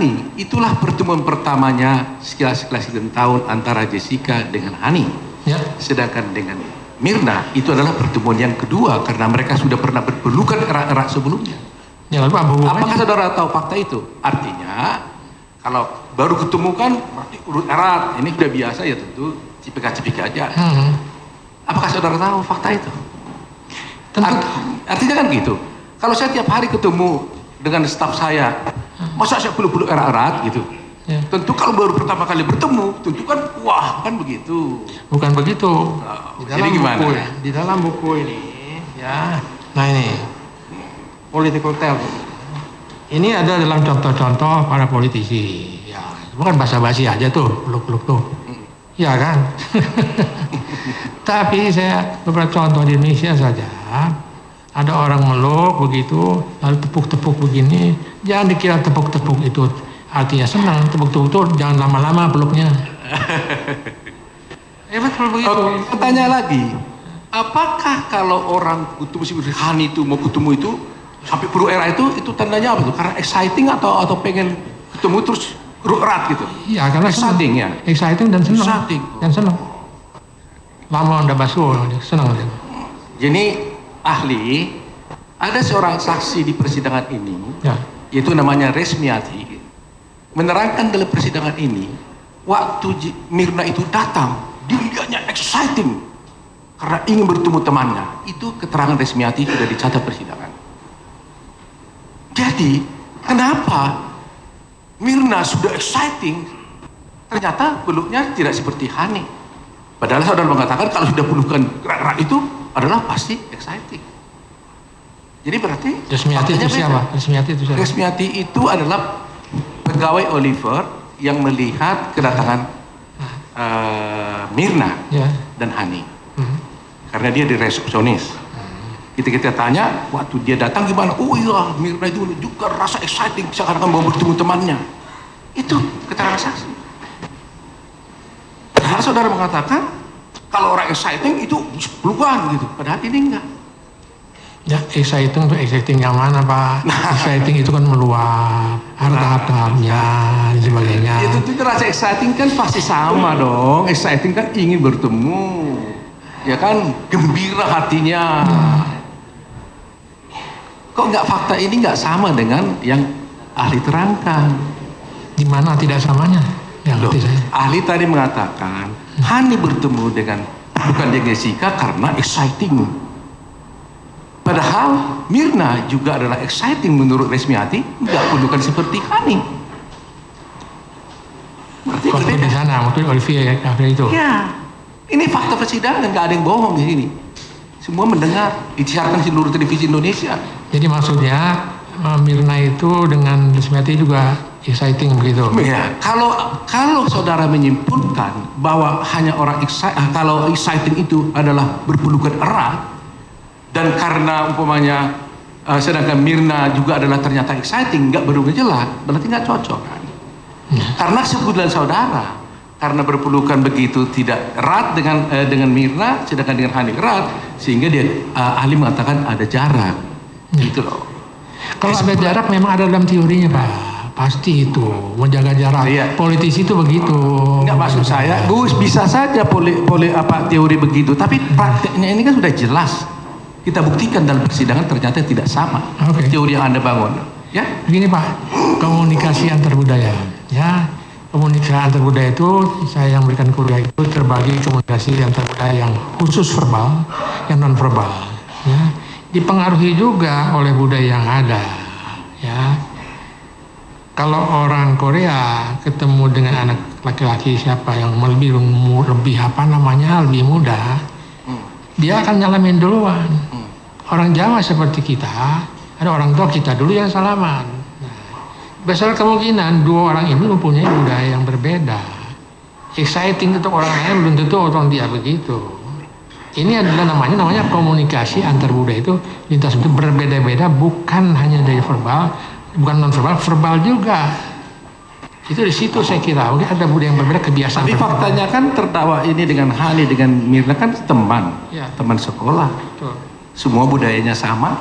Hani, itulah pertemuan pertamanya sekilas tahun antara Jessica dengan Hani. Ya. Sedangkan dengan Mirna itu adalah pertemuan yang kedua karena mereka sudah pernah berpelukan erat-erat sebelumnya. Ya, lalu apa hubungannya? Apakah saudara tahu fakta itu? Artinya kalau baru ketemu kan berarti urut erat, ini sudah biasa ya tentu cipika-cipika aja. Apakah saudara tahu fakta itu? Artinya kan gitu. Kalau saya tiap hari ketemu dengan staf saya, masa saya peluk-peluk erat-erat gitu? Ya. Tentu kalau baru pertama kali bertemu, tentu kan wah kan begitu. Bukan begitu. Jadi gimana? Di dalam buku ini, ya. Nah ini, political term. Ini ada dalam contoh-contoh para politisi. Ya, bukan basa-basi aja tuh, peluk-peluk tuh. Ya kan? Tapi saya beberapa contoh di Indonesia saja. Ada orang meluk begitu, lalu tepuk-tepuk begini. Jangan dikira tepuk-tepuk itu artinya senang. Tepuk-tepuk itu jangan lama-lama peluknya. Betul begitu. Oke, tanya lagi. Apakah kalau orang ketemu si Hani itu mau ketemu itu sampai perlu era itu tandanya apa tuh? Karena exciting atau pengen ketemu terus erat gitu? Iya, karena exciting ya. Exciting dan senang. Exciting. Dan senang. Lama udah basuh, senang dia. Jadi ahli, ada seorang saksi di persidangan ini, Ya. yaitu namanya Resmiati, menerangkan dalam persidangan ini, waktu Mirna itu datang, dilihatnya exciting karena ingin bertemu temannya. Itu keterangan Resmiati sudah dicatat persidangan. Jadi, kenapa Mirna sudah exciting, ternyata peluknya tidak seperti Hani? Padahal saudara mengatakan kalau sudah pelukan gerak-gerak itu adalah pasti exciting. Jadi berarti Resmiati itu siapa? Resmiati itu adalah pegawai Oliver yang melihat kedatangan Mirna dan Hani. Karena dia di resepsionis. Kita tanya waktu dia datang gimana? Oh iya, Mirna itu juga rasa exciting seakan-akan mau bertemu temannya. Itu keterangan saksi. Padahal saudara mengatakan kalau orang exciting itu pelukan gitu, padahal ini enggak. Ya, exciting itu exciting yang mana Pak? Exciting itu kan meluap, ada tahap-tahapnya dan sebagainya. Itu rasa exciting kan pasti sama dong. Exciting kan ingin bertemu, ya kan, gembira hatinya. Kok nggak fakta ini nggak sama dengan yang ahli terangkan? Di mana tidak samanya? Ya, Loh, saya. ahli tadi mengatakan Hani bertemu dengan bukan Jessica karena exciting. Padahal Mirna juga adalah exciting menurut Resmiati, nggak bukan seperti Hani. Berarti Waktu di sana, waktu Olivia itu. Ya, ini fakta persidangan, nggak ada yang bohong di sini. Semua mendengar, disiarkan seluruh televisi Indonesia. Jadi maksudnya Mirna itu dengan Resmiati juga exciting begitu. Ya, kalau saudara menyimpulkan bahwa hanya orang kalau exciting itu adalah berpelukan erat, dan karena umpamanya sedangkan Mirna juga adalah ternyata exciting, nggak berhubungan jelas, berarti nggak cocok kan? Karena sebulan saudara, karena berpelukan begitu tidak erat dengan Mirna, sedangkan dengan Hani erat, sehingga dia ahli mengatakan ada jarak, gitu loh. Kalau ada jarak memang ada dalam teorinya Pak. Pasti itu menjaga jarak. Iya. Politisi itu begitu. Enggak, maksud saya, Gus, bisa saja teori begitu, tapi prakteknya ini kan sudah jelas. Kita buktikan dalam persidangan ternyata tidak sama teori yang Anda bangun. Ya. Begini Pak, komunikasi antar budaya. Ya, komunikasi antar budaya itu saya yang berikan kuliah itu terbagi komunikasi antar budaya yang khusus verbal, yang non verbal. Ya, dipengaruhi juga oleh budaya yang ada. Ya. Kalau orang Korea ketemu dengan anak laki-laki siapa yang lebih apa namanya lebih muda, dia akan nyalamin duluan. Orang Jawa seperti kita, ada orang tua kita dulu yang salaman. Nah, besar kemungkinan dua orang ini mempunyai budaya yang berbeda. Exciting untuk orang lain belum tentu orang dia begitu. Ini adalah namanya komunikasi antar budaya itu lintas itu berbeda-beda, bukan hanya dari verbal, bukan non verbal, verbal juga. Itu di situ saya kira mungkin ada budaya yang berbeda, kebiasaan. Tapi faktanya kan terdakwa ini dengan Hani dengan Mirna kan teman sekolah. Betul. Semua budayanya sama.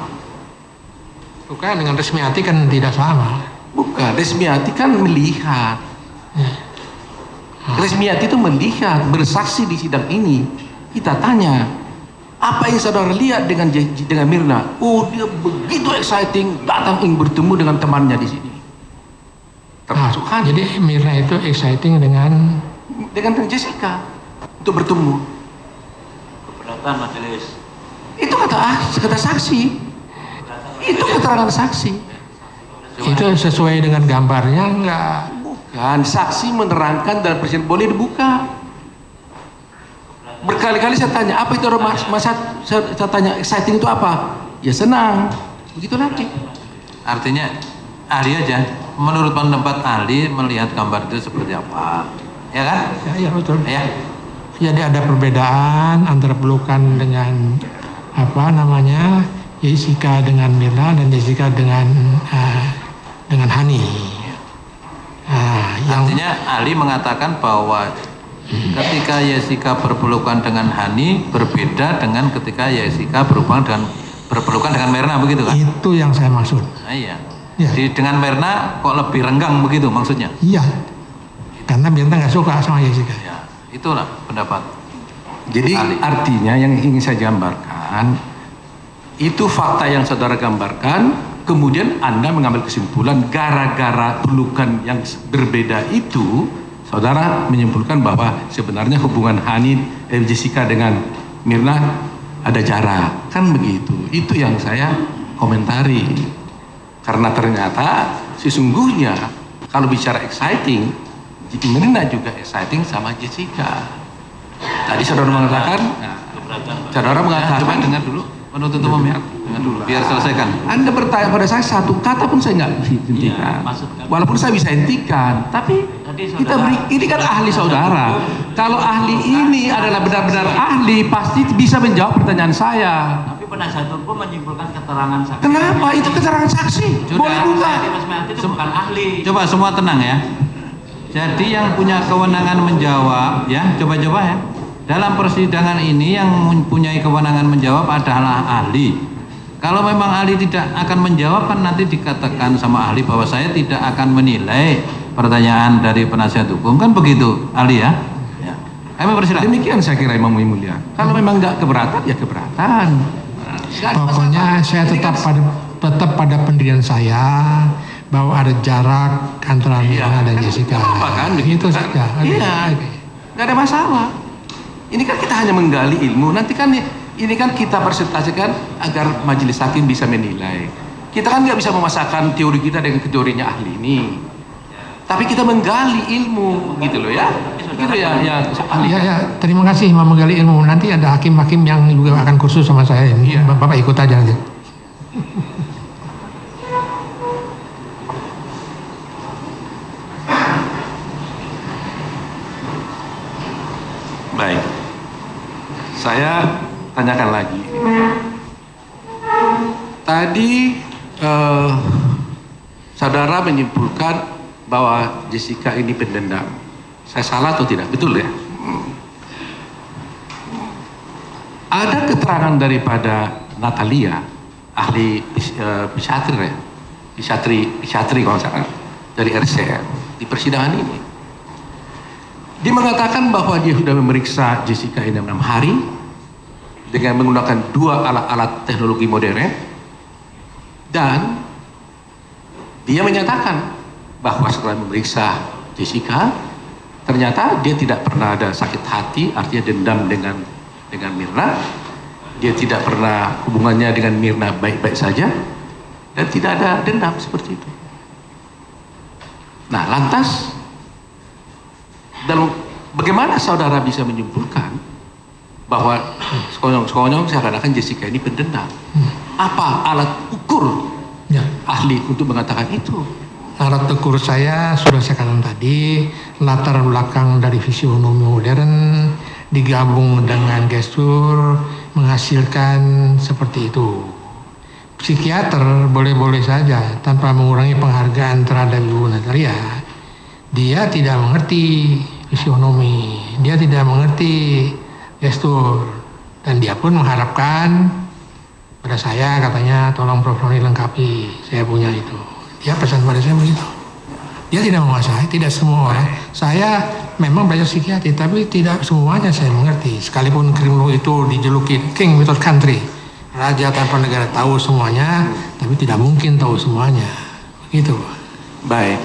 Bukan dengan Resmiati kan tidak sama. Bukan, Resmiati kan melihat. Resmiati itu melihat, bersaksi di sidang ini. Kita tanya, apa yang saudara lihat dengan Mirna? Oh, dia begitu exciting, datang ingin bertemu dengan temannya di sini. Termasuk Hani. Jadi Mirna itu exciting dengan Jessica untuk bertemu. Keberatan majelis. Itu kata saksi. Itu keterangan saksi. itu sesuai dengan gambarnya enggak? Bukan, saksi menerangkan dan presiden boleh dibuka. Berkali-kali saya tanya, apa itu saya tanya exciting itu apa? Ya senang. Begitu lagi. Artinya ahli aja, menurut pendapat ahli melihat gambar itu seperti apa, ya kan? Ya betul. Ya. Jadi ada perbedaan antara pelukan dengan Jessica dengan Mirna dan Jessica dengan Hani. Artinya ahli mengatakan bahwa ketika Jessica berpelukan dengan Hani berbeda dengan ketika Jessica berpelukan dengan Mirna, begitu kan? Itu yang saya maksud. Iya. Ya. Dengan Mirna kok lebih renggang begitu maksudnya? Iya. Karena Mirna nggak suka sama Jessica. Ya, itulah pendapat. Jadi artinya yang ingin saya gambarkan itu fakta yang saudara gambarkan, kemudian Anda mengambil kesimpulan gara-gara pelukan yang berbeda itu, saudara menyimpulkan bahwa sebenarnya hubungan Jessica dengan Mirna ada jarak, kan begitu. Itu yang saya komentari. Karena ternyata sesungguhnya kalau bicara exciting, Mirna juga exciting sama Jessica. Tadi saudara mengatakan, coba dengar dulu. Penuntut umum ya, dengar dulu, biar selesaikan. Anda bertanya pada saya satu kata pun saya nggak hentikan. Walaupun saya bisa hentikan, tapi kita ini kan ahli saudara. Kalau ahli ini adalah benar-benar ahli, pasti bisa menjawab pertanyaan saya. Tapi penasihat hukum menyimpulkan keterangan saksi. Kenapa? Itu keterangan saksi. Boleh buka. Itu bukan ahli. Coba semua tenang ya. Jadi yang punya kewenangan menjawab ya, coba-coba ya. Dalam persidangan ini yang mempunyai kewenangan menjawab adalah ahli. Kalau memang ahli tidak akan menjawab, kan nanti dikatakan sama ahli bahwa saya tidak akan menilai pertanyaan dari penasihat hukum, kan begitu ahli ya? Ya. Kami persilakan. Demikian saya kira Imam Mulia. Kalau memang nggak keberatan ya keberatan. Pokoknya saya tetap pada pendirian saya bahwa ada jarak antara Mirna dan Jessica. Apa kan? Itu saja. Iya, nggak ada masalah. Ini kan kita hanya menggali ilmu. Nanti kan ini kan kita presentasikan agar majelis hakim bisa menilai. Kita kan nggak bisa memasakkan teori kita dengan teorinya ahli ini. Tapi kita menggali ilmu, gitu loh ya. Gitu ya, ahli. Ya, terima kasih menggali ilmu. Nanti ada hakim-hakim yang juga akan kursus sama saya. Iya. Bapak ikut aja nanti. Baik. Saya tanyakan lagi. Tadi saudara menyimpulkan bahwa Jessica ini pendendam. Saya salah atau tidak? Betul ya? Ada keterangan daripada Natalia, ahli psikiatri ya? Psikiatri kalau salah, dari RCM di persidangan ini. Dia mengatakan bahwa dia sudah memeriksa Jessica ini 6 hari dengan menggunakan 2 alat-alat teknologi modern, dan dia menyatakan bahwa setelah memeriksa Jessica ternyata dia tidak pernah ada sakit hati, artinya dendam dengan Mirna. Dia tidak pernah hubungannya dengan Mirna baik-baik saja dan tidak ada dendam seperti itu. Nah, lantas dalam bagaimana saudara bisa menyimpulkan bahwa sekonyong-sekonyong seakan-akan Jessica ini pendendam? Apa alat ukur ahli untuk mengatakan itu? Alat ukur saya sudah saya katakan tadi, latar belakang dari fisionomi modern digabung dengan gestur menghasilkan seperti itu. Psikiater boleh-boleh saja tanpa mengurangi penghargaan terhadap Ibu Natalia. Dia tidak mengerti fisionomi, dia tidak mengerti gestur, dan dia pun mengharapkan pada saya, katanya tolong Prof. Roni lengkapi, saya punya itu. Ya pesan pada saya begitu. Dia tidak menguasai, tidak semua orang. Saya memang belajar psikiatri, tapi tidak semuanya saya mengerti. Sekalipun kriminolog itu dijuluki King without country, raja tanpa negara, tahu semuanya, tapi tidak mungkin tahu semuanya. Begitu. Baik.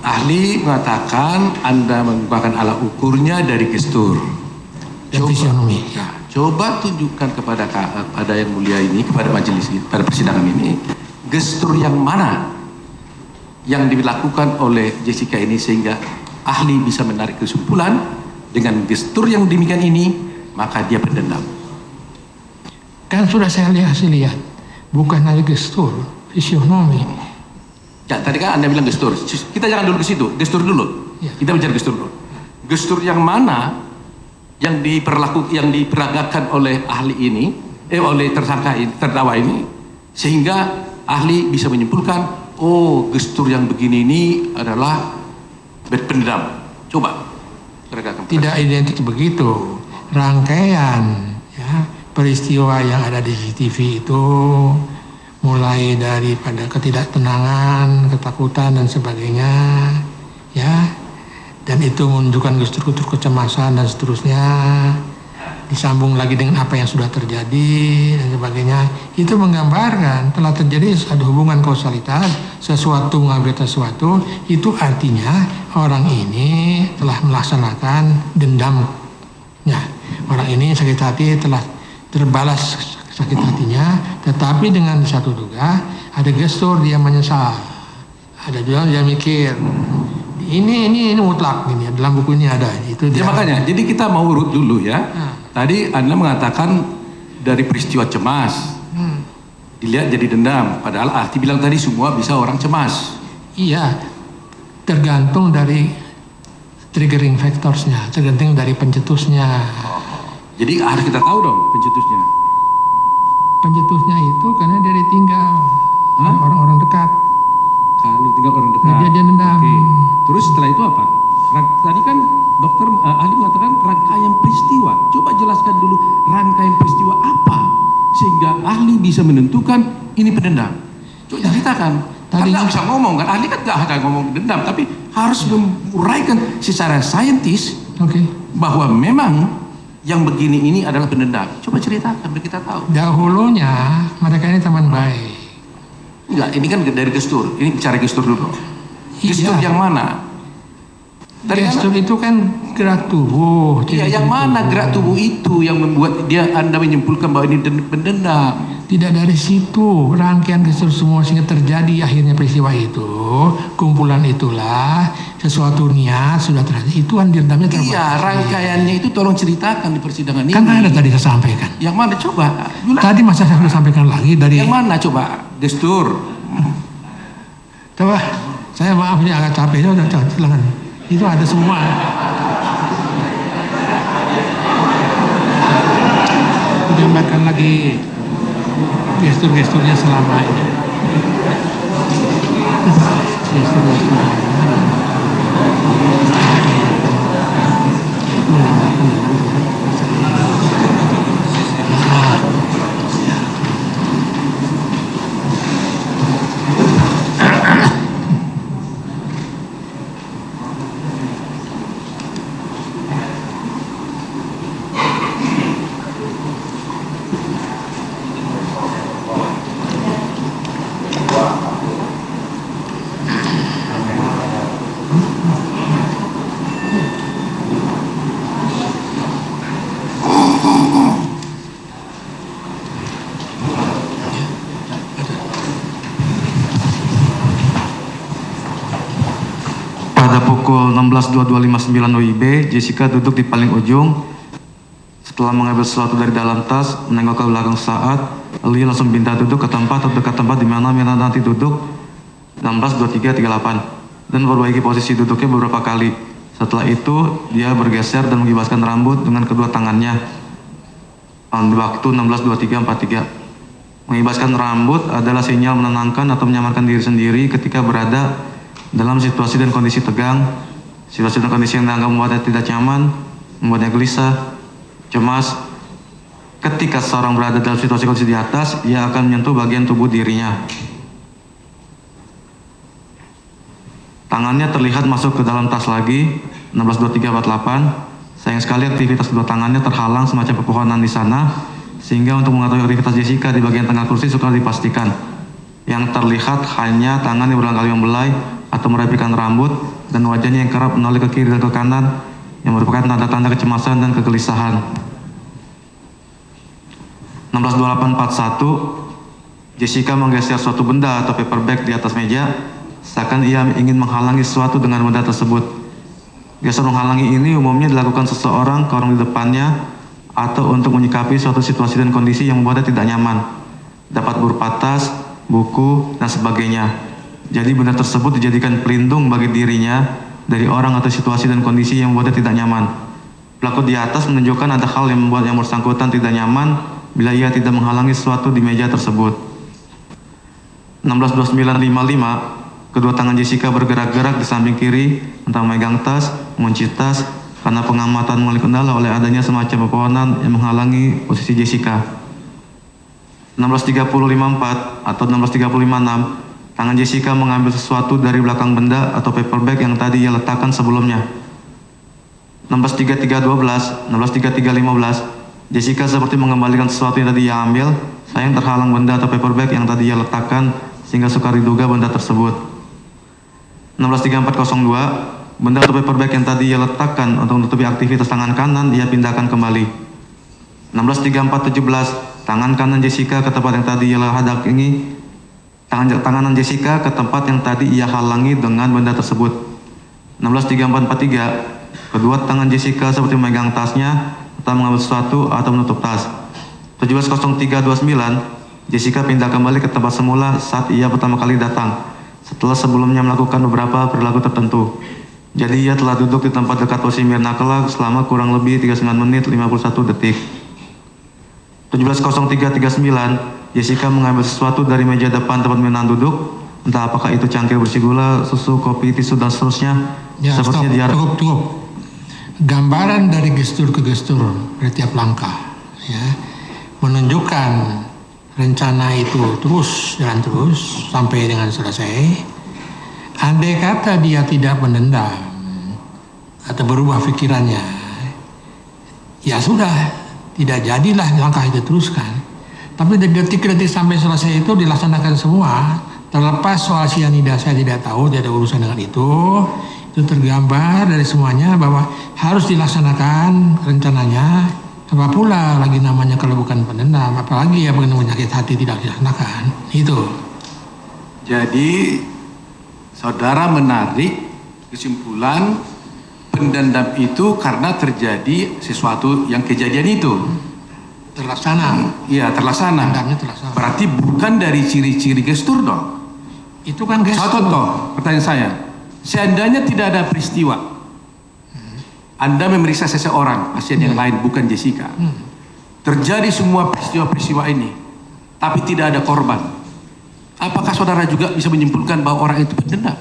Ahli mengatakan Anda menggunakan alat ukurnya dari gestur Dan fisionomi. Ya, coba tunjukkan kepada yang mulia ini, kepada majelis ini, pada persidangan ini, gestur yang mana yang dilakukan oleh Jessica ini sehingga ahli bisa menarik kesimpulan dengan gestur yang demikian ini maka dia pendendam. Kan sudah saya lihat, bukan hanya gestur, fisionomi. Ya, tadi kan Anda bilang gestur. Kita jangan dulu ke situ, gestur dulu. Ya. Kita bicara gestur dulu. Gestur yang mana yang diperagakan oleh ahli ini, oleh terdakwa ini, sehingga ahli bisa menyimpulkan, oh, gestur yang begini ini adalah pendendam. Coba peragakan. Tidak identik begitu. Rangkaian ya, peristiwa yang ada di CCTV itu mulai daripada ketidaktenangan, ketakutan dan sebagainya, ya, dan itu menunjukkan gestur-gestur kecemasan dan seterusnya, disambung lagi dengan apa yang sudah terjadi dan sebagainya. Itu menggambarkan telah terjadi ada hubungan kausalitas, sesuatu mengambil sesuatu, itu artinya orang ini telah melaksanakan dendamnya. Orang ini sakit hati telah terbalas sakit hatinya, tetapi dengan satu juga ada gestur dia menyesal, ada juga dia mikir ini mutlak ini dalam buku ini ada itu. Ya makanya, jadi kita mau urut dulu ya. Tadi Anda mengatakan dari peristiwa cemas dilihat jadi dendam, padahal arti bilang tadi semua bisa orang cemas. Iya, tergantung dari triggering factorsnya, tergantung dari pencetusnya. Jadi harus kita tahu dong pencetusnya. Pencetusnya itu karena dia ditinggal orang-orang dekat. Kalau tinggal orang dekat. Dia dendam. Oke. Terus setelah itu apa? Tadi kan dokter ahli mengatakan rangkaian peristiwa. Coba jelaskan dulu rangkaian peristiwa apa sehingga ahli bisa menentukan ini pendendam. Coba ceritakan. Tadi nggak bisa ngomong kan? Ahli kan nggak akan ngomong dendam, tapi harus menguraikan secara saintis bahwa memang yang begini ini adalah pendendam. Coba ceritakan biar kita tahu. Dahulunya mereka ini teman baik. Enggak, ini kan dari gestur. Ini bicara gestur dulu. Gestur yang mana? Gestur itu kan gerak tubuh. Iya, yang mana gerak tubuh itu yang membuat Anda menyimpulkan bahwa ini pendendam? Tidak dari situ, rangkaian gestur semua sehingga terjadi akhirnya peristiwa itu, kumpulan itulah sesuatu niat sudah terjadi, itu dendamnya terbatas. Iya, rangkaiannya itu tolong ceritakan di persidangan ini. Kan ada tadi saya sampaikan. Yang mana coba? Tadi masa saya sudah sampaikan lagi dari. Yang mana coba? Gestur. Coba, saya maaf ini agak capek, silakan. Itu ada semua. Gambarkan lagi gestur-gesturnya selama ini. Gestur-gesturnya. Pukul 16.2259 WIB, Jessica duduk di paling ujung. Setelah mengambil sesuatu dari dalam tas, menengok ke belakang saat, Lee langsung pindah duduk ke tempat terdekat tempat di mana Mirna nanti duduk 16.2338 dan memperbaiki posisi duduknya beberapa kali. Setelah itu, dia bergeser dan mengibaskan rambut dengan kedua tangannya. Di waktu 16.2343. Mengibaskan rambut adalah sinyal menenangkan atau menyamarkan diri sendiri ketika berada dalam situasi dan kondisi tegang, situasi dan kondisi yang dianggap membuatnya tidak nyaman, membuatnya gelisah, cemas. Ketika seseorang berada dalam situasi kondisi di atas, ia akan menyentuh bagian tubuh dirinya. Tangannya terlihat masuk ke dalam tas lagi 162348. Sayang sekali aktivitas kedua tangannya terhalang semacam pepohonan di sana, sehingga untuk mengetahui aktivitas Jessica di bagian tengah kursi sukar dipastikan. Yang terlihat hanya tangan yang berulang kali membelai atau merapikan rambut dan wajahnya yang kerap menoleh ke kiri dan ke kanan, yang merupakan tanda-tanda kecemasan dan kegelisahan. 162841, Jessica menggeser suatu benda atau paper bag di atas meja, seakan ia ingin menghalangi sesuatu dengan benda tersebut. Geser menghalangi ini umumnya dilakukan seseorang ke orang di depannya atau untuk menyikapi suatu situasi dan kondisi yang membuatnya tidak nyaman. Dapat berupa tas, buku, dan sebagainya. Jadi benda tersebut dijadikan pelindung bagi dirinya dari orang atau situasi dan kondisi yang membuatnya tidak nyaman. Pelaku di atas menunjukkan ada hal yang membuat yang bersangkutan tidak nyaman bila ia tidak menghalangi sesuatu di meja tersebut. 162955, kedua tangan Jessica bergerak-gerak di samping kiri, entah memegang tas, mengunci tas, karena pengamatan melalui kendala oleh adanya semacam pepohonan yang menghalangi posisi Jessica. 16354 atau 16356, tangan Jessica mengambil sesuatu dari belakang benda atau paper bag yang tadi ia letakkan sebelumnya. 16312, 16315, Jessica seperti mengembalikan sesuatu yang tadi ia ambil, sayang terhalang benda atau paper bag yang tadi ia letakkan sehingga sukar diduga benda tersebut. 163402, benda atau paper bag yang tadi ia letakkan untuk menutupi aktivitas tangan kanan ia pindahkan kembali. 163417, tangan kanan Jessica ke tempat yang tadi ia hadangi, tangan Jessica ke tempat yang tadi ia halangi dengan benda tersebut. 163443, kedua tangan Jessica seperti memegang tasnya atau mengambil sesuatu atau menutup tas. 170329, Jessica pindah kembali ke tempat semula saat ia pertama kali datang, setelah sebelumnya melakukan beberapa perilaku tertentu. Jadi ia telah duduk di tempat dekat posisi Mirna kelak selama kurang lebih 39 menit 51 detik. 170339, Jessica mengambil sesuatu dari meja depan tempat Mirna duduk, entah apakah itu cangkir berisi gula, susu, kopi, tisu, dan seterusnya. Ya, cukup. Gambaran dari gestur ke gestur dari tiap langkah, ya, menunjukkan rencana itu jalan terus sampai dengan selesai. Andai kata dia tidak mendendam atau berubah pikirannya, ya sudah, tidak jadilah langkah itu teruskan. Tapi detik-detik sampai selesai itu dilaksanakan semua, terlepas soal cyanida saya tidak tahu, tidak ada urusan dengan itu tergambar dari semuanya bahwa harus dilaksanakan rencananya. Apa pula lagi namanya kalau bukan pendendam, apalagi ya mengenai penyakit hati tidak dilaksanakan. Itu. Jadi saudara menarik kesimpulan pendendam itu karena terjadi sesuatu yang kejadian itu terlaksana. Iya, terlaksana. Pendendamnya terlaksana. Berarti bukan dari ciri-ciri gestur dong. Itu kan gestur. Contoh, pertanyaan saya. Seandainya tidak ada peristiwa, Anda memeriksa seseorang, pasien yang lain, bukan Jessica. Terjadi semua peristiwa-peristiwa ini, tapi tidak ada korban. Apakah saudara juga bisa menyimpulkan bahwa orang itu pendendam?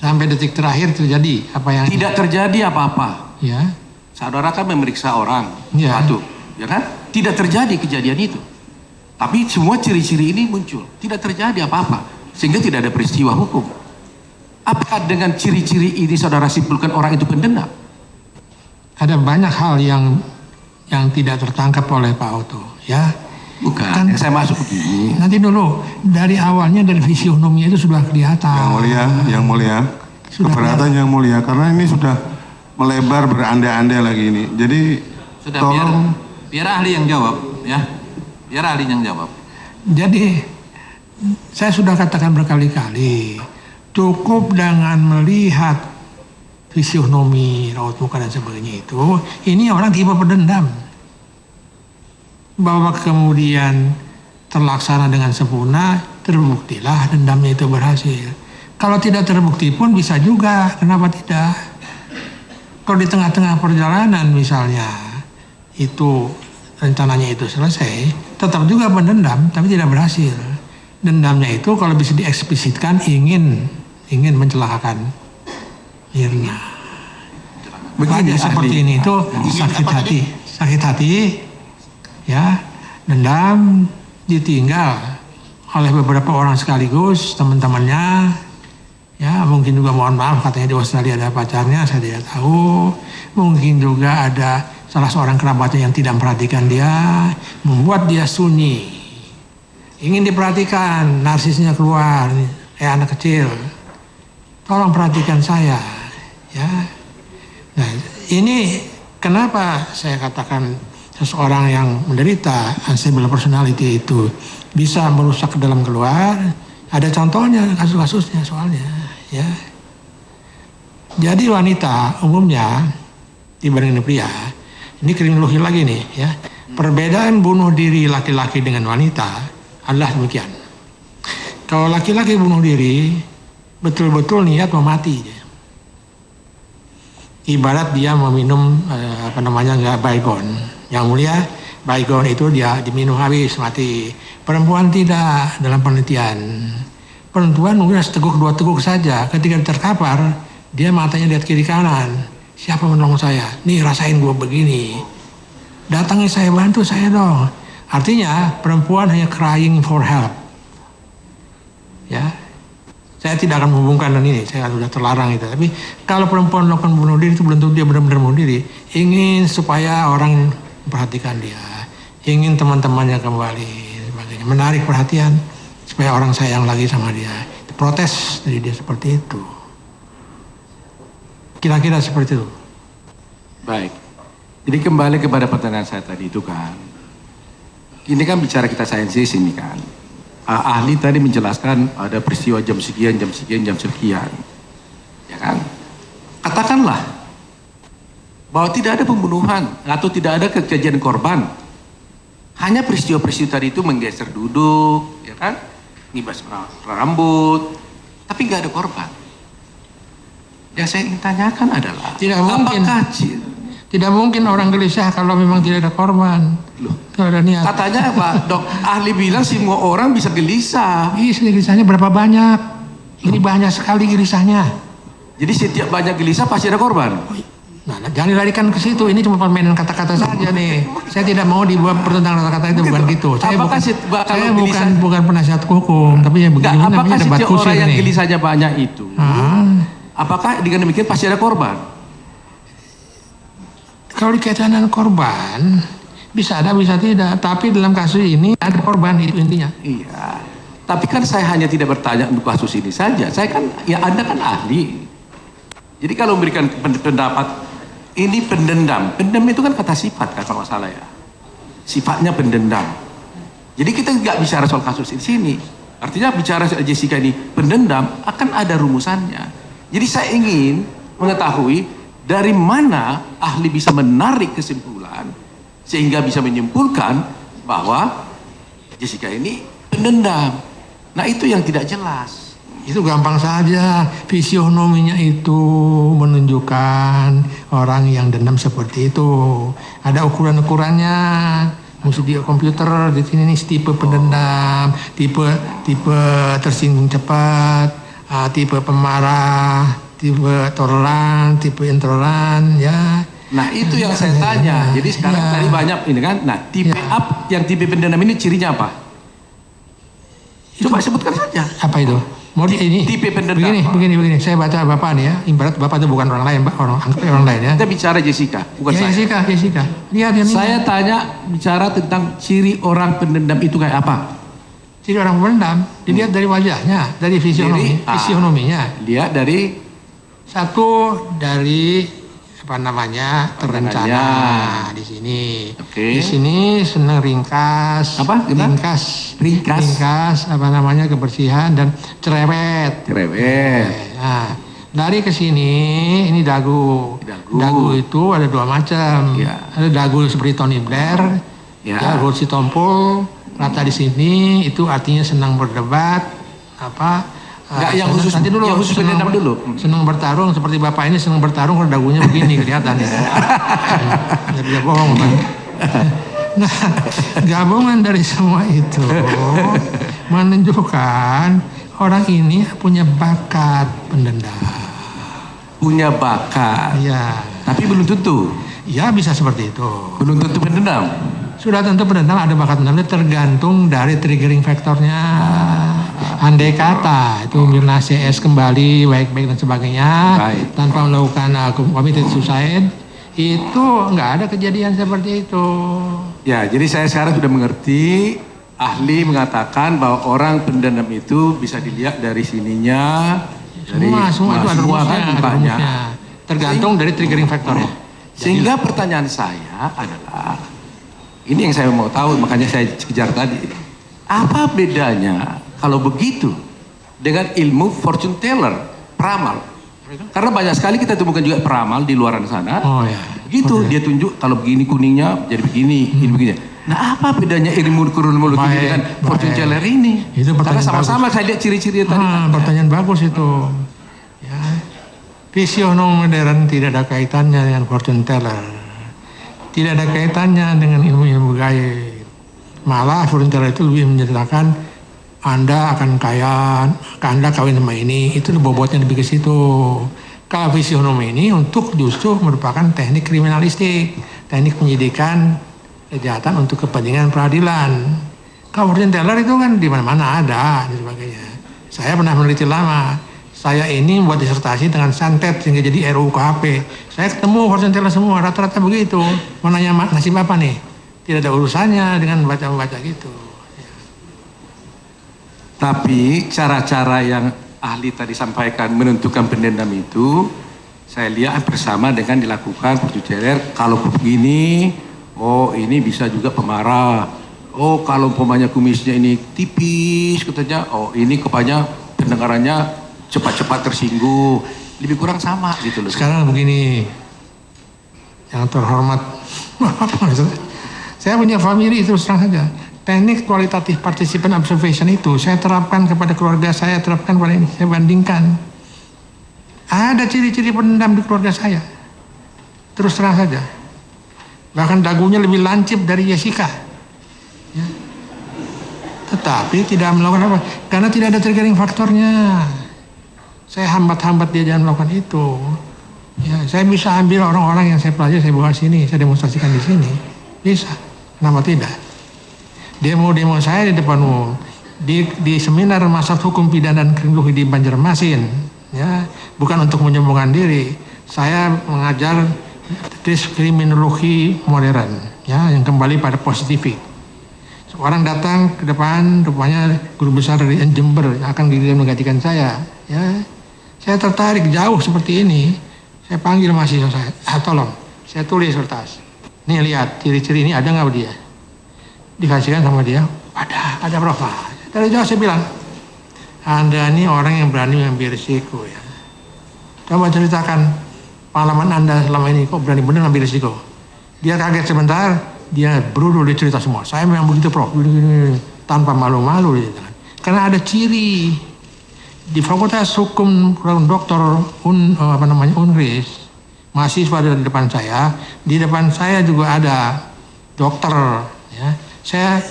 Sampai detik terakhir terjadi apa yang tidak terjadi apa-apa. Ya. Saudara kan memeriksa orang, ya. Satu, ya kan? Tidak terjadi kejadian itu. Tapi semua ciri-ciri ini muncul, tidak terjadi apa-apa. Sehingga tidak ada peristiwa hukum. Apakah dengan ciri-ciri ini saudara simpulkan orang itu pendendam? Ada banyak hal yang tidak tertangkap oleh Pak Oto, ya. Bukan, kan, yang saya masuk begini. Nanti dulu, dari awalnya dari fisionominya itu sudah kelihatan. Yang mulia, keberatan yang mulia, karena ini sudah melebar berandai-andai lagi ini. Jadi sudah, tolong biar ahli yang jawab, ya. Biar ahli yang jawab. Jadi saya sudah katakan berkali-kali, cukup dengan melihat fisionomi, raut muka dan sebagainya itu, ini orang tipe pendendam. Bahwa kemudian terlaksana dengan sempurna, terbuktilah dendamnya itu berhasil. Kalau tidak terbukti pun bisa juga, kenapa tidak? Kalau di tengah-tengah perjalanan misalnya, itu rencananya itu selesai, tetap juga pendendam, tapi tidak berhasil. Dendamnya itu kalau bisa dieksplisitkan ingin mencelakakan Mirna. Begini seperti ini itu sakit hati, ya, dendam, ditinggal oleh beberapa orang sekaligus, teman-temannya. Ya, mungkin juga mohon maaf katanya di Australia ada pacarnya, saya tidak tahu. Mungkin juga ada salah seorang kerabatnya yang tidak memperhatikan dia, membuat dia sunyi. Ingin diperhatikan, narsisnya keluar, kayak anak kecil. Tolong perhatikan saya, ya. Nah, ini kenapa saya katakan seseorang yang menderita unstable personality itu bisa merusak ke dalam keluar. Ada contohnya, kasus-kasusnya soalnya, ya. Jadi wanita umumnya dibanding pria, ini kriminologi lagi nih, ya. Perbedaan bunuh diri laki-laki dengan wanita adalah demikian. Kalau laki-laki bunuh diri, betul-betul niat mau mati dia. Ibarat dia meminum baygon. Yang mulia, baygon itu dia diminum habis mati. Perempuan tidak dalam penelitian. Perempuan mungkin seteguk dua teguk saja. Ketika terkapar, dia matanya lihat kiri kanan. Siapa menolong saya? Nih rasain gua begini. Datangi saya, bantu saya dong. Artinya perempuan hanya crying for help. Ya. Saya tidak akan menghubungkan dan ini, saya sudah terlarang itu. Tapi kalau perempuan melakukan bunuh diri itu belum tentu dia benar-benar bunuh diri. Ingin supaya orang memperhatikan dia, ingin teman-temannya kembali, sebagainya. Menarik perhatian supaya orang sayang lagi sama dia. Protes dari dia seperti itu. Kira-kira seperti itu. Baik. Jadi kembali kepada pertanyaan saya tadi itu kan. Ini kan bicara kita sainsis ini kan. Ahli tadi menjelaskan ada peristiwa jam sekian, jam sekian, jam sekian. Ya kan? Katakanlah bahwa tidak ada pembunuhan atau tidak ada kejadian korban. Hanya peristiwa-peristiwa tadi itu menggeser duduk, ya kan? Ngibas rambut, tapi nggak ada korban. Yang saya ingin tanyakan adalah, tidak mungkin orang gelisah kalau memang tidak ada korban. Loh, kalau ada niat. Katanya Pak Dok, ahli bilang semua orang bisa gelisah. Gelisahnya berapa banyak? Ini banyak sekali gelisahnya. Jadi setiap banyak gelisah pasti ada korban. Nah, jangan dilarikan ke situ. Ini cuma permainan kata-kata saja nih. Saya tidak mau dibuat pertentangan kata-kata itu, bukan gitu. Saya bukan penasihat hukum, tapi ya begini namanya debat kusir orang yang nih. gelisahnya banyak itu, apakah dengan demikian pasti ada korban? Kalau dikaitkan dengan korban, bisa ada, bisa tidak. Tapi dalam kasus ini ada korban, itu intinya. Iya. Tapi kan saya hanya tidak bertanya untuk kasus ini saja. Saya kan, ya Anda kan ahli. Jadi kalau memberikan pendapat, ini pendendam. Pendendam itu kan kata sifat kan kalau nggak salah ya. Sifatnya pendendam. Jadi kita nggak bicara soal kasus di sini. Artinya bicara soal Jessica ini pendendam akan ada rumusannya. Jadi saya ingin mengetahui dari mana ahli bisa menarik kesimpulan sehingga bisa menyimpulkan bahwa Jessica ini pendendam. Nah itu yang tidak jelas. Itu gampang saja. Fisionominya itu menunjukkan orang yang dendam seperti itu. Ada ukuran-ukurannya. Mesti di komputer di sini nih tipe pendendam, tipe tersinggung cepat, tipe pemarah, tipe toleran, tipe intoleran, ya. Nah itu yang saya tanya. Jadi sekarang tadi banyak ini kan. Nah tipe yang tipe pendendam ini cirinya apa? Coba sebutkan saja. Apa itu? Mau ini? Tipe pendendam. Begini. Saya baca Bapak nih ya. Ibarat Bapak itu bukan orang lain, orang lain ya. Kita bicara Jessica, bukan saya. Jessica. Lihat ini. Saya tanya bicara tentang ciri orang pendendam itu kayak apa? Ciri orang pendendam dilihat dari wajahnya, dari fisionominya. Lihat dari satu dari terencana di sini. Okay. Di sini senang ringkas. Apa? Ringkas. Kebersihan dan cerewet. Nah, dari ke sini ini dagu. Dagu itu ada dua macam. Ya. Ada dagu seperti Tony Blair. Ya. Dagu si Tompul. Rata di sini itu artinya senang berdebat. Enggak, yang khusus pendendam dulu. Senang bertarung seperti Bapak ini senang bertarung kalau dagunya begini kelihatan ya. Jadi bohong Pak. Nah, gabungan dari semua itu menunjukkan orang ini punya bakat pendendam. Punya bakat. Iya. Tapi belum tentu. Ya bisa seperti itu. Belum tentu pendendam. Sudah tentu pendendam ada bakat pendendam tergantung dari triggering faktornya. Andai kata itu Mirna CS kembali baik-baik dan sebagainya tanpa melakukan committed suicide, itu nggak ada kejadian seperti itu. Ya, jadi saya sekarang sudah mengerti. Ahli mengatakan bahwa orang pendendam itu bisa dilihat dari sininya, semua itu ada rumusnya. Tergantung dari triggering faktornya. Sehingga pertanyaan saya adalah, ini yang saya mau tahu, makanya saya kejar tadi. Apa bedanya kalau begitu dengan ilmu fortune teller, peramal? Karena banyak sekali kita temukan juga peramal di luaran sana. Oh ya. Begitu dia tunjuk kalau begini kuningnya jadi begini, ini begini. Nah, apa bedanya ilmu kronologi dengan fortune teller ini? Itu karena sama-sama saya lihat ciri-ciri tadi. Pertanyaan bagus itu. Ya. Visionom modern tidak ada kaitannya dengan fortune teller. Tidak ada kaitannya dengan ilmu-ilmu gaib. Malah fortune teller itu lebih menceritakan Anda akan kaya, Anda kawin sama ini, itu bobotnya lebih ke situ. Kalau visionom ini untuk justru merupakan teknik kriminalistik, teknik penyidikan kejahatan untuk kepentingan peradilan. Kalau fortune teller itu kan di mana-mana ada dan sebagainya. Saya pernah meneliti lama. Saya ini membuat disertasi dengan santet sehingga jadi RUU KHP. Saya ketemu fortune teller semua, rata-rata begitu. Mau nanya nasib apa nih? Tidak ada urusannya dengan baca-baca gitu. Ya. Tapi cara-cara yang ahli tadi sampaikan menentukan pendendam itu, saya lihat bersama dengan dilakukan fortune teller. Kalau begini, oh ini bisa juga pemarah. Oh kalau umpamanya kumisnya ini tipis katanya, oh ini kepanya pendengarannya cepat-cepat tersinggung. Lebih kurang sama gitu loh. Sekarang begini, yang terhormat, saya punya family itu terang saja. Teknik kualitatif participant observation itu saya terapkan kepada keluarga saya, terapkan pada ini. Saya bandingkan. Ada ciri-ciri pendendam di keluarga saya. Terus terang saja. Bahkan dagunya lebih lancip dari Jessica. Ya. Tetapi tidak melakukan apa? Karena tidak ada triggering faktornya. Saya hambat-hambat dia jangan melakukan itu. Ya, saya bisa ambil orang-orang yang saya pelajari, saya bawa sini, saya demonstrasikan di sini. Bisa. Kenapa tidak? Demo saya di depan umum. Di seminar Masyarakat Hukum Pidana dan Kriminologi di Banjarmasin. Ya, bukan untuk menyombongkan diri. Saya mengajar kriminologi modern, ya, yang kembali pada positifik. Seorang datang ke depan, rupanya guru besar dari Jember yang akan menggantikan saya. Ya, saya tertarik jauh seperti ini. Saya panggil mahasiswa saya, tolong, saya tulis kertas. Nih lihat ciri-ciri ini ada nggak dia? Dikasihkan sama dia, ada berapa? Dari jauh saya bilang, Anda ini orang yang berani mengambil risiko ya. Coba ceritakan pengalaman Anda selama ini, kok berani benar ambil risiko? Dia kaget sebentar, dia berudul dia cerita semua. Saya memang begitu Prof, tanpa malu-malu. Karena ada ciri di Fakultas Hukum Dr. Unris, mahasiswa di depan saya. Di depan saya juga ada dokter. Ya. Saya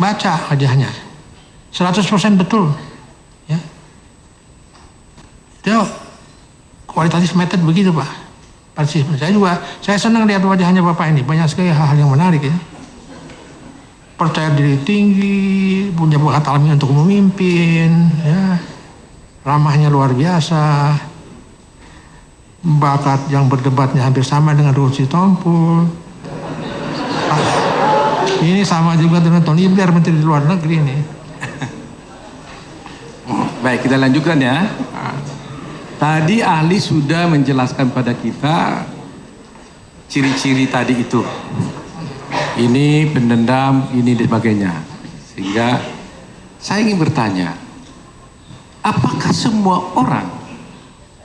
baca wajahnya, 100% betul. Ya. Itu kualitatif method begitu Pak. Partisipasi. Saya senang lihat wajahnya Bapak ini. Banyak sekali hal-hal yang menarik ya. Percaya diri tinggi, punya bakat alami untuk memimpin, ya. Ramahnya luar biasa. Bakat yang berdebatnya hampir sama dengan Ruhut Sitompul. Ini sama juga dengan Tony Blair, Menteri Luar Negeri ini. Baik, kita lanjutkan ya. Tadi ahli sudah menjelaskan pada kita ciri-ciri tadi itu. Ini pendendam, ini dan sebagainya. Sehingga saya ingin bertanya, apakah semua orang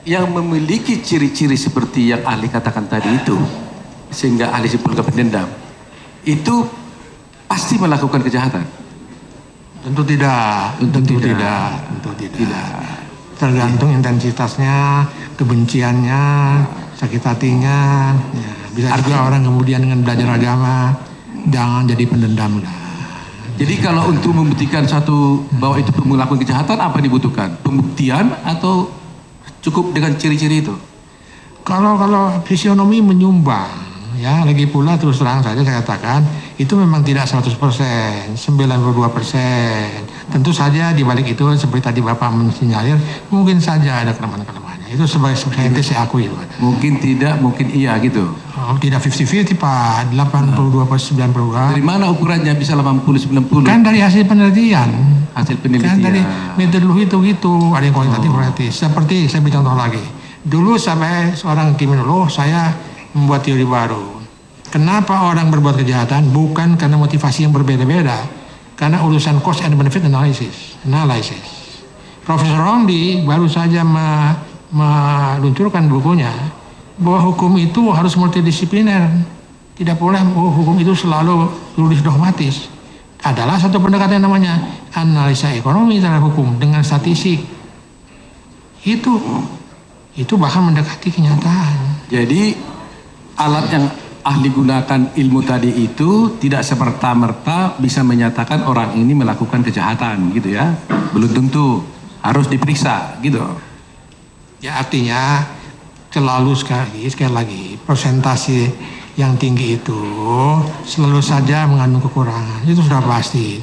yang memiliki ciri-ciri seperti yang ahli katakan tadi itu, sehingga ahli simpulkan pendendam, itu pasti melakukan kejahatan? Tentu tidak. Tentu tidak. Tergantung intensitasnya, kebenciannya, sakit hatinya. Ya, bisa juga orang kemudian dengan belajar agama, jangan jadi pendendam lah. Jadi kalau untuk membuktikan satu bahwa itu melakukan kejahatan, apa dibutuhkan? Pembuktian atau cukup dengan ciri-ciri itu? Kalau fisionomi menyumbang, ya lagi pula terus terang saja saya katakan itu memang tidak 100%, 92%. Tentu saja di balik itu seperti tadi Bapak mensinyalir, mungkin saja ada kelemahan-kelemahannya. Itu sebagai saintis saya akui itu. Mungkin tidak, mungkin iya gitu. Oh, tidak 50-50 Pak, 82%, 90%. Dari mana ukurannya bisa 80-90? Kan dari hasil penelitian. Hasil Kan penelitian. dari metodologi itu gitu, ada yang kualitatif, kualitatif. Seperti saya beri contoh lagi. Dulu sampai seorang kriminolog, saya membuat teori baru. Kenapa orang berbuat kejahatan? Bukan karena motivasi yang berbeda-beda, karena urusan cost and benefit analysis. Profesor Romli baru saja meluncurkan bukunya bahwa hukum itu harus multidisipliner. Tidak boleh hukum itu selalu lurus dogmatis. Adalah satu pendekatan yang namanya analisa ekonomi terhadap hukum dengan statistik. Itu bahkan mendekati kenyataan. Jadi alat yang ahli gunakan ilmu tadi itu tidak semerta-merta bisa menyatakan orang ini melakukan kejahatan gitu ya. Belum tentu, harus diperiksa gitu. Ya artinya sekali lagi persentase yang tinggi itu selalu saja mengandung kekurangan. Itu sudah pasti.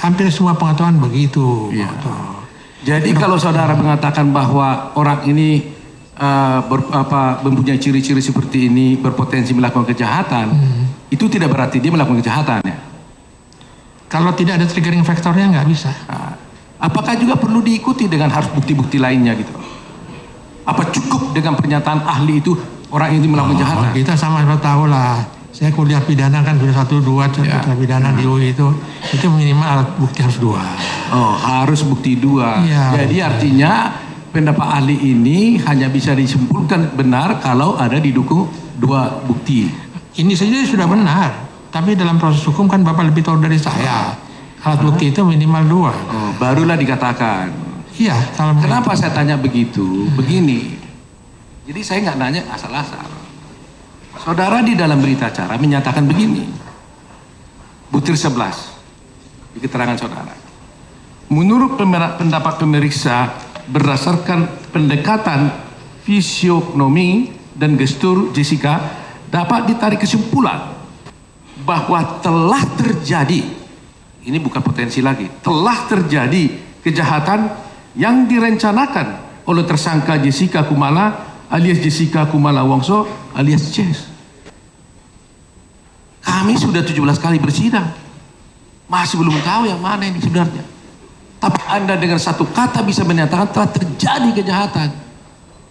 Hampir semua pengetahuan begitu. Iya. Jadi kalau saudara mengatakan bahwa orang ini mempunyai ciri-ciri seperti ini, berpotensi melakukan kejahatan, itu tidak berarti dia melakukan kejahatan ya? Kalau tidak ada triggering faktornya nggak bisa. Nah, apakah juga perlu diikuti dengan harus bukti-bukti lainnya gitu? Apa cukup dengan pernyataan ahli itu orang ini melakukan kejahatan? Kita sama-sama tahu lah. Saya kuliah pidana kan sudah 1-2 pidana di UI itu minimal alat bukti harus 2. Oh, harus bukti 2. Ya, jadi artinya pendapat ahli ini hanya bisa disimpulkan benar kalau ada didukung 2 bukti. Ini saja sudah benar, tapi dalam proses hukum kan Bapak lebih tahu dari saya. Alat bukti itu minimal 2. Oh, barulah dikatakan. Iya. Kenapa saya tanya begitu? Begini. Jadi saya nggak nanya asal-asal. Saudara di dalam berita acara menyatakan begini. Butir 11 di keterangan saudara. Menurut pendapat pemeriksa berdasarkan pendekatan fisionomi dan gestur Jessica dapat ditarik kesimpulan bahwa telah terjadi, ini bukan potensi lagi, telah terjadi kejahatan yang direncanakan oleh tersangka Jessica Kumala alias Jessica Kumala Wongso alias Jess. Kami sudah 17 kali bersidang, masih belum tahu yang mana ini sebenarnya. Tapi Anda dengan satu kata bisa menyatakan telah terjadi kejahatan.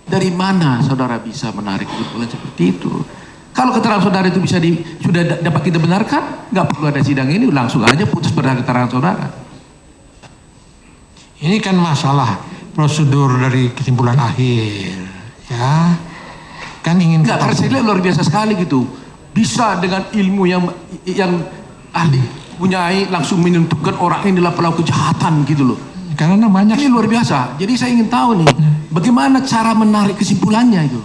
Dari mana saudara bisa menarik kesimpulan seperti itu? Kalau keterangan saudara itu sudah dapat kita benarkan, nggak perlu ada sidang ini, langsung aja putus berdasarkan keterangan saudara. Ini kan masalah prosedur dari kesimpulan akhir, ya. Kan ingin. Nggak, karena saya lihat luar biasa sekali gitu. Bisa dengan ilmu yang ahli punyai langsung menentukan orang ini adalah pelaku kejahatan gitu loh. Karena banyak. Ini luar biasa. Jadi saya ingin tahu nih, bagaimana cara menarik kesimpulannya itu?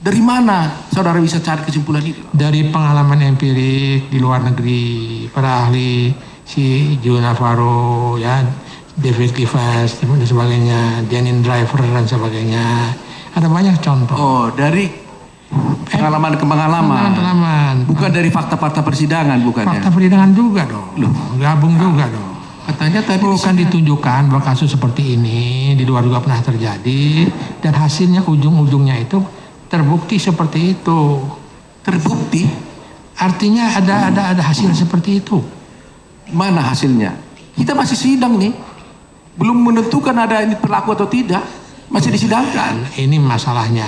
Dari mana saudara bisa cari kesimpulan itu? Dari pengalaman empirik di luar negeri, para ahli si Joe Navarro, ya, David Kivas dan sebagainya, Janine Driver dan sebagainya. Ada banyak contoh. Oh, dari pengalaman. Bukan dari fakta-fakta persidangan, bukannya? Fakta persidangan juga dong. Loh, gabung juga dong. Katanya tadi bukan ditunjukkan bahwa kasus seperti ini di luar juga pernah terjadi dan hasilnya ujung-ujungnya itu terbukti seperti itu. Terbukti? Artinya ada hasil seperti itu. Mana hasilnya? Kita masih sidang nih. Belum menentukan ada ini berlaku atau tidak. Masih disidangkan. Ini masalahnya.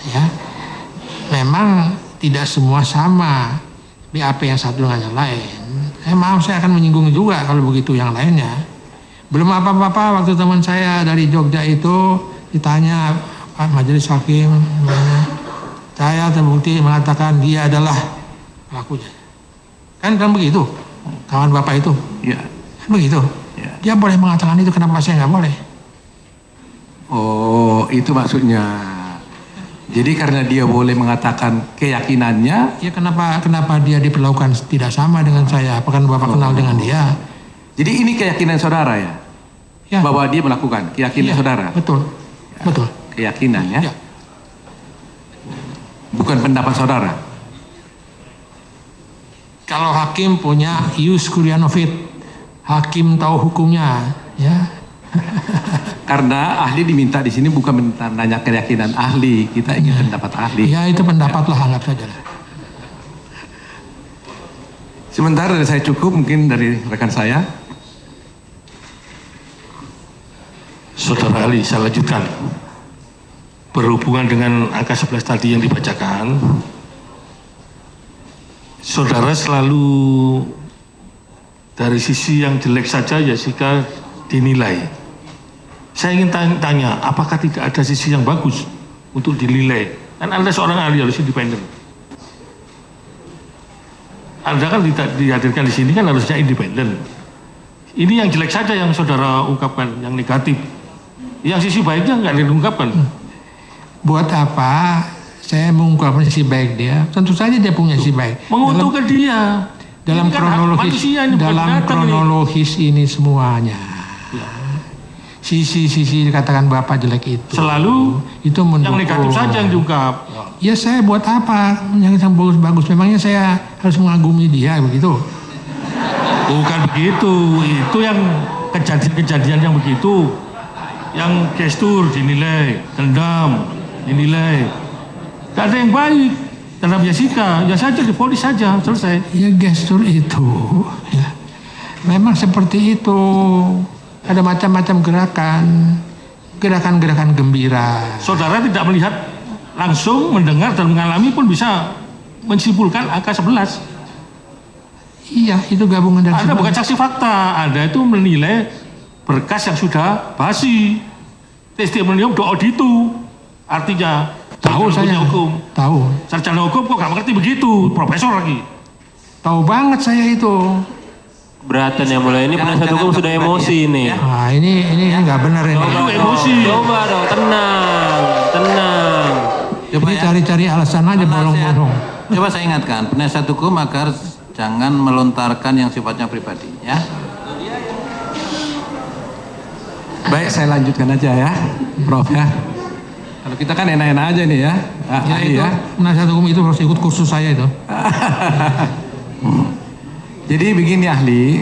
Ya. Memang tidak semua sama BAP yang satu dengan yang lain. Maaf, saya akan menyinggung juga kalau begitu yang lainnya. Belum apa-apa waktu teman saya dari Jogja itu ditanya Pak Majelis Hakim, saya terbukti mengatakan dia adalah pelakunya. Kan begitu, kawan Bapak itu. Iya. Kan begitu. Ya. Dia boleh mengatakan itu, kenapa saya nggak boleh? Oh, itu maksudnya. Jadi karena dia boleh mengatakan keyakinannya, Ya kenapa dia diperlakukan tidak sama dengan saya? Apakah Bapak kenal dengan dia? jadi ini keyakinan saudara ya? Ya. Bahwa dia melakukan keyakinan Iya, saudara? Betul. Ya. Betul. Keyakinan ya? Ya. Bukan pendapat saudara? Kalau hakim punya ius curia novit, hakim tahu hukumnya, ya. Karena ahli diminta di sini bukan minta nanya keyakinan ahli, kita ingin pendapat ahli. Ya itu pendapat lah, anggap saja lah. Sementara dari saya cukup, mungkin dari rekan saya. Saudara ahli, saya lanjutkan. Berhubungan dengan angka 11 tadi yang dibacakan, saudara selalu dari sisi yang jelek saja ya jika dinilai. Saya ingin tanya, apakah tidak ada sisi yang bagus untuk dinilai? Kan Anda seorang ahli, harus independen. Anda kan tidak dihadirkan di sini, kan harusnya independen. Ini yang jelek saja yang saudara ungkapkan, yang negatif. Yang sisi baiknya nggak diungkapkan. Buat apa saya mengungkapkan sisi baik dia? Tentu saja dia punya sisi baik. Menguntungkan dia. Dalam kronologis ini semuanya. Sisi-sisi dikatakan Bapak jelek itu. Selalu itu mendukung. Yang negatif saja yang diungkap. Ya saya buat apa? Yang bagus-bagus. Memangnya saya harus mengagumi dia begitu? Bukan begitu. Itu yang kejadian-kejadian yang begitu. Yang gestur dinilai, dendam dinilai. Gak ada yang baik. Dalam Jessica, ya saja dipolis saja, selesai. Ya gestur itu, ya. Memang seperti itu. Ada macam-macam gerakan gembira. Saudara tidak melihat langsung, mendengar dan mengalami pun bisa menyimpulkan angka 11. Iya, itu gabungan dari Anda bukan saksi fakta, Anda itu menilai berkas yang sudah basi. Testimonium do auditu. Artinya tahu saya hukum. Tahu. Sarjana hukum kok gak mengerti begitu, profesor lagi. Tahu banget saya itu. Beratan yang mulai ini penasihat hukum sudah emosi ini. Ah ini nggak benar ini. Coba emosi. Coba dong, tenang. Ini cari-cari alasan aja bolong-bolong. Coba saya ingatkan penasihat hukum agar jangan melontarkan yang sifatnya pribadi, ya. Baik, saya lanjutkan aja ya, Prof ya. Kalau kita kan enak-enak aja nih ya. Ya. Penasihat hukum itu harus ikut kursus saya itu. Jadi begini ahli,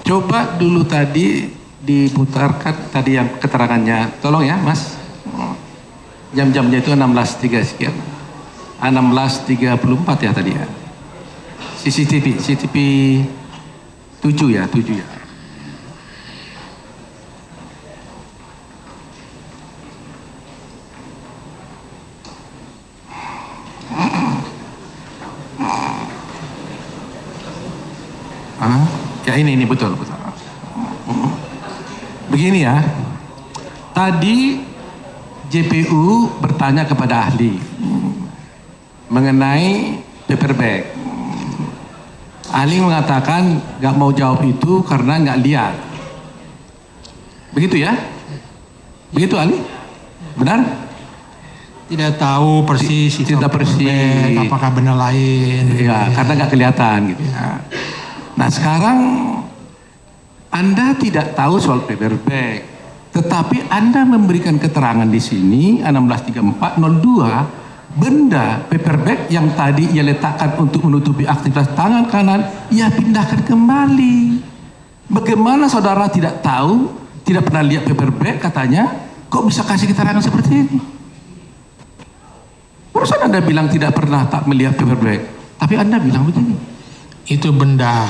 coba dulu tadi diputarkan tadi yang keterangannya, tolong ya mas, jam-jamnya itu 16.3 sekian, 16.34 ya tadi ya, CCTV 7 ya. Ya ini betul. Begini ya, tadi JPU bertanya kepada ahli mengenai paper bag. Ahli mengatakan nggak mau jawab itu karena nggak lihat. Begitu ya? Begitu ahli? Benar? Tidak tahu persis. Tidak persis. Apakah benar lain? Ya, karena nggak kelihatan gitu ya. Nah sekarang Anda tidak tahu soal paper bag, tetapi Anda memberikan keterangan di sini 163402 benda paper bag yang tadi ia letakkan untuk menutupi aktivitas tangan kanan, ia pindahkan kembali. Bagaimana saudara tidak tahu, tidak pernah lihat paper bag katanya, kok bisa kasih keterangan seperti ini? Barusan Anda bilang tidak pernah tak melihat paper bag, tapi Anda bilang begini. Itu benda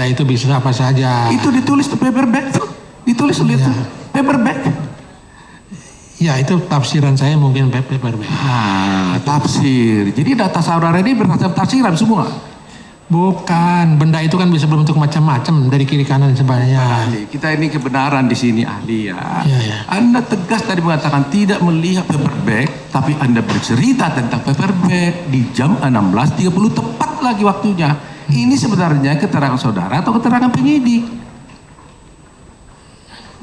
itu bisa apa saja. Itu ditulis di paper bag tuh, ditulis lihat ya. Paper bag. Ya itu tafsiran saya mungkin paper bag. Tafsir. Jadi data saudara ini berdasarkan tafsiran semua. Bukan, benda itu kan bisa berbentuk macam-macam dari kiri kanan sebagainya. Ahli, kita ini kebenaran di sini ahli ya. Ya. Anda tegas tadi mengatakan tidak melihat paper bag, tapi Anda bercerita tentang paper bag di jam 16.30 tepat lagi waktunya. Ini sebenarnya keterangan saudara atau keterangan penyidik?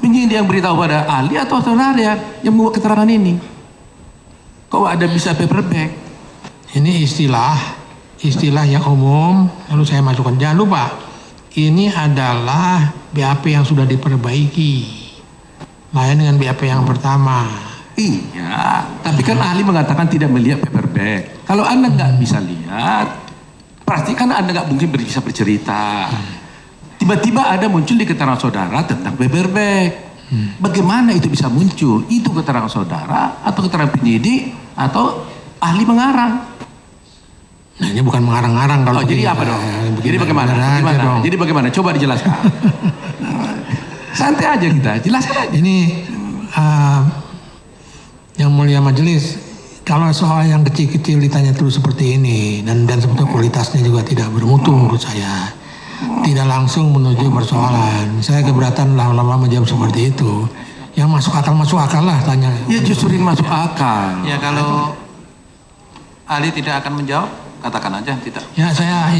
Penyidik yang beritahu pada ahli atau saudara yang membuat keterangan ini? Kok ada bisa paper bag? Ini istilah yang umum, lalu saya masukkan. Jangan lupa, ini adalah BAP yang sudah diperbaiki. Lain dengan BAP yang pertama. Iya, tapi kan ahli mengatakan tidak melihat paper bag. Kalau Anda nggak bisa lihat, pasti kan Anda nggak mungkin bisa bercerita. Tiba-tiba ada muncul di keterangan saudara tentang paper bag. Bagaimana itu bisa muncul? Itu keterangan saudara atau keterangan penyidik atau ahli mengarang? Nah ini bukan mengarang-arang kalau jadi apa dong? Jadi bagaimana? Jadi bagaimana? Coba dijelaskan. Santai aja kita, jelaskan aja. Ini yang mulia majelis, kalau soal yang kecil-kecil ditanya terus seperti ini dan sebetulnya kualitasnya juga tidak bermutu menurut saya. Tidak langsung menuju persoalan. Saya keberatan lama-lama menjawab seperti itu. Yang masuk akal lah tanya. Ya justru ini masuk akal. Ya kalau ahli tidak akan menjawab, katakan aja tidak. Ya saya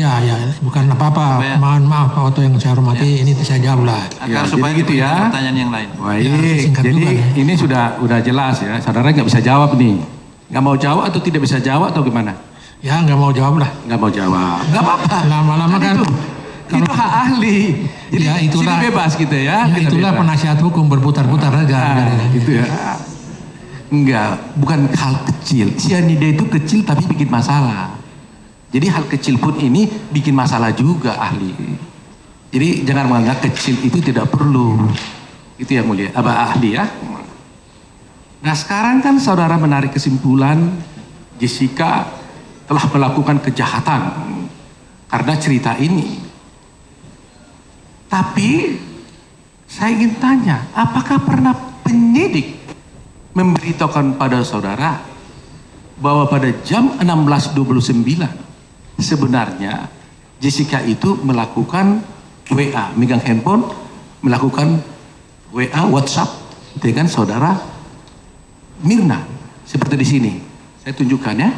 bukan apa-apa. Mohon maaf Pak Oto yang saya hormati, ini saya jawab lah. Agar supaya gitu ya. Pertanyaan yang lain. Baik. Jadi juga, ini sudah jelas ya. Saudara nggak bisa jawab nih. Nggak mau jawab atau tidak bisa jawab atau gimana? Ya nggak mau jawab lah. Nggak mau jawab. Nggak apa-apa. Lama-lama kan. Itu hak ahli. Jadi ya, itulah, sini bebas gitu ya. Itulah bebas. Penasihat hukum berputar-putar aja. Gitu ya. Enggak, bukan hal kecil. Cyanida itu kecil tapi bikin masalah. Jadi hal kecil pun ini bikin masalah juga ahli. Jadi jangan menganggap kecil itu tidak perlu. Itu yang mulia. Ahli ya. Nah sekarang kan saudara menarik kesimpulan Jessica telah melakukan kejahatan karena cerita ini. Tapi saya ingin tanya, apakah pernah penyidik memberitahukan pada saudara bahwa pada jam 16.29 sebenarnya Jessica itu melakukan WA, megang handphone, melakukan WA, WhatsApp dengan saudara Mirna seperti di sini. Saya tunjukkan ya.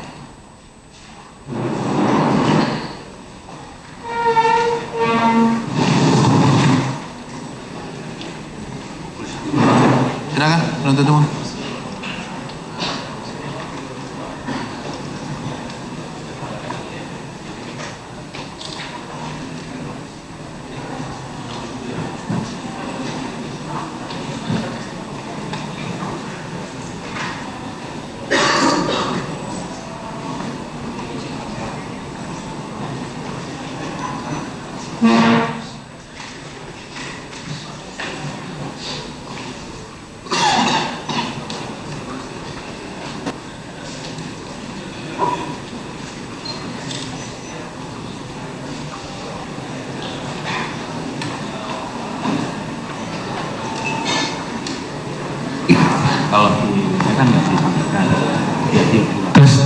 Silakan, penuntut umum.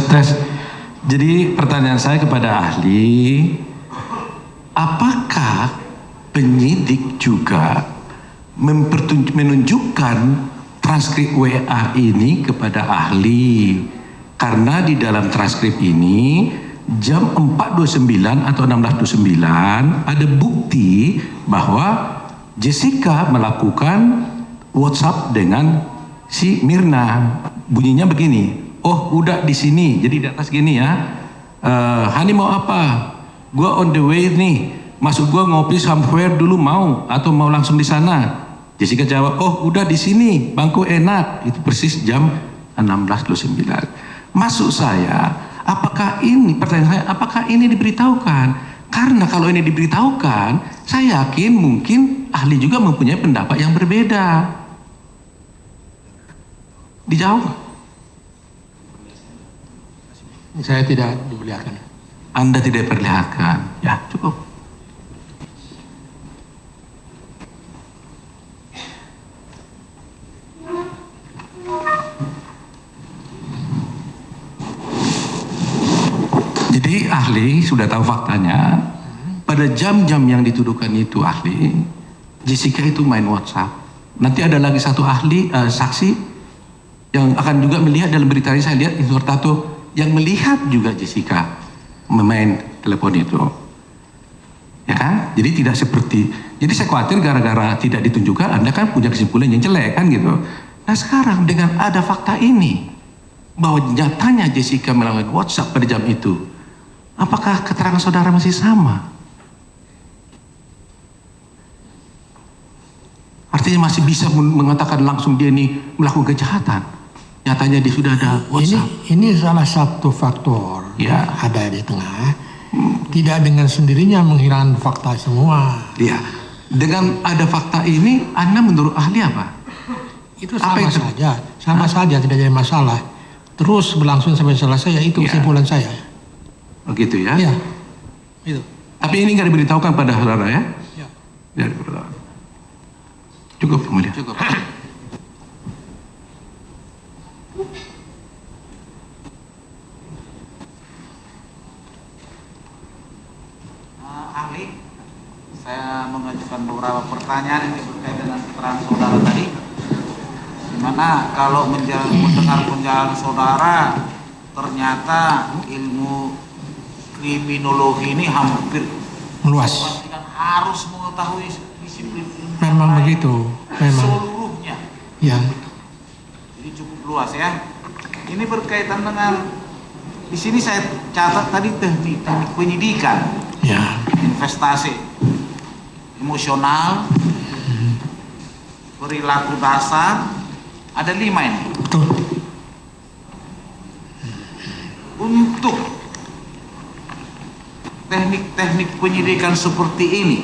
Tes. Jadi pertanyaan saya kepada ahli, apakah penyidik juga menunjukkan transkrip WA ini kepada ahli? Karena di dalam transkrip ini jam 4.29 atau 16.29 ada bukti bahwa Jessica melakukan WhatsApp dengan si Mirna. Bunyinya begini. Oh udah di sini, jadi di atas gini ya. Hani mau apa? Gua on the way nih. Maksud gua ngopi somewhere dulu mau atau mau langsung di sana? Jessica jawab, oh udah di sini, bangku enak. Itu persis jam 16.29. Maksud saya, apakah ini pertanyaan saya, apakah ini diberitahukan? Karena kalau ini diberitahukan, saya yakin mungkin ahli juga mempunyai pendapat yang berbeda. Dijawab. Saya tidak diperlihatkan. Anda tidak diperlihatkan. Ya, cukup. Jadi ahli sudah tahu faktanya. Pada jam-jam yang dituduhkan itu ahli, Jessica itu main WhatsApp. Nanti ada lagi satu ahli, saksi yang akan juga melihat dalam berita ini, saya lihat Inspektur Tato yang melihat juga Jessica memain telepon itu, ya kan? Jadi tidak seperti, jadi saya khawatir gara-gara tidak ditunjukkan, Anda kan punya kesimpulan yang jelek kan gitu. Nah sekarang dengan ada fakta ini bahwa nyatanya Jessica melakukan WhatsApp pada jam itu, apakah keterangan saudara masih sama? Artinya masih bisa mengatakan langsung dia ini melakukan kejahatan. nyatanya dia sudah ada WhatsApp. Ini salah satu faktor Ya. ada di tengah. Tidak dengan sendirinya menghilangkan fakta semua. Ya, dengan ada fakta ini, Anda menurut ahli apa? Itu Apa sama itu? saja, sama saja tidak jadi masalah. Terus berlangsung sampai selesai, ya itu Ya. kesimpulan saya. Begitu ya? Iya, itu. Tapi ini nggak diberitahukan pada saudara ya? Ya. Ya, diberitahukan. Cukup kemudian. Cukup. Ahli, saya mengajukan beberapa pertanyaan yang berkaitan dengan keterangan saudara tadi. Dimana kalau mendengar penjelasan saudara, ternyata ilmu kriminologi ini hampir Luas. pastikan harus mengetahui disiplin ilmu Memang lain, begitu, memang. seluruhnya. Ya, Jadi cukup luas ya. Ini berkaitan dengan di sini saya catat tadi teknik penyidikan, ya, investasi emosional, perilaku dasar, ada 5 ini. betul. Untuk teknik-teknik penyidikan seperti ini,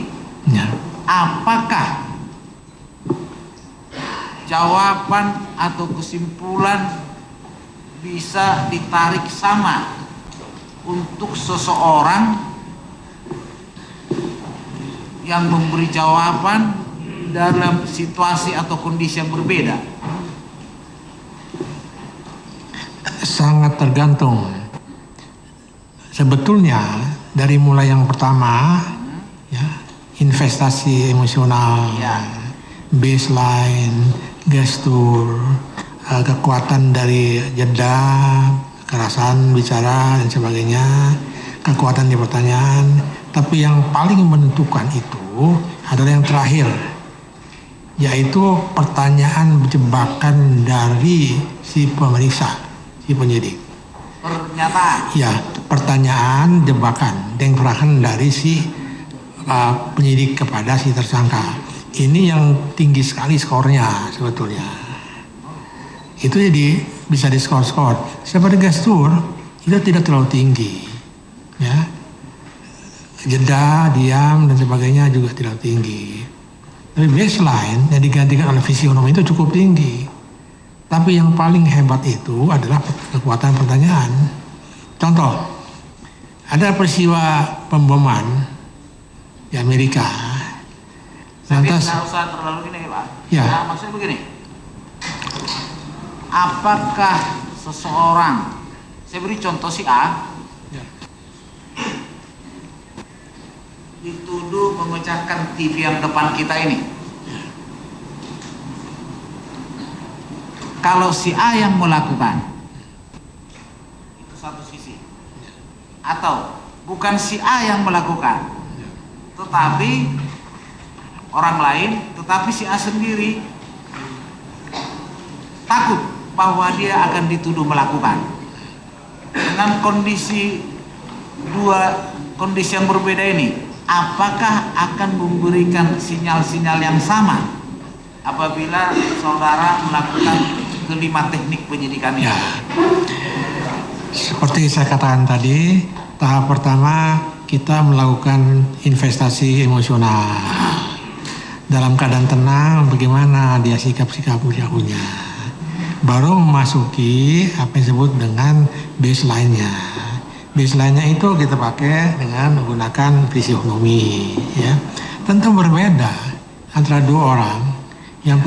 Ya. apakah jawaban atau kesimpulan bisa ditarik sama untuk seseorang yang memberi jawaban dalam situasi atau kondisi yang berbeda? Sangat tergantung. Sebetulnya dari mulai yang pertama, ya, investasi emosional, Ya. baseline, gestur, kekuatan dari jeda, kekerasan bicara dan sebagainya, kekuatan di pertanyaan. Tapi yang paling menentukan itu adalah yang terakhir, yaitu pertanyaan jebakan dari si pemeriksa, si penyidik. Pernyataan. Ya, pertanyaan jebakan yang terakhir dari si penyidik kepada si tersangka. Ini yang tinggi sekali skornya sebetulnya. Itu jadi bisa diskor-skor. Seperti gestur itu tidak terlalu tinggi, ya. Jeda, diam dan sebagainya juga tidak tinggi. Tapi baseline yang digantikan oleh fisionomi itu cukup tinggi. Tapi yang paling hebat itu adalah kekuatan pertanyaan. Contoh, ada peristiwa pemboman di Amerika. Tapi Lantas, nggak usah terlalu ini Pak. Ya. Nah, maksudnya begini. Apakah seseorang, saya beri contoh si A, Ya. dituduh memecahkan TV yang depan kita ini. Kalau si A yang melakukan, itu satu sisi. Atau bukan si A yang melakukan, tetapi orang lain, tetapi si A sendiri takut bahwa dia akan dituduh melakukan. Dengan kondisi dua kondisi yang berbeda ini, apakah akan memberikan sinyal-sinyal yang sama apabila saudara melakukan kelima teknik penyidikan ini? Ya. Seperti saya katakan tadi, tahap pertama kita melakukan investasi emosional. Dalam keadaan tenang, bagaimana dia sikap-sikap usia-usia. Baru memasuki apa yang disebut dengan baseline-nya. Baseline-nya itu kita pakai dengan menggunakan fisionomi, ya. Tentu berbeda antara dua orang yang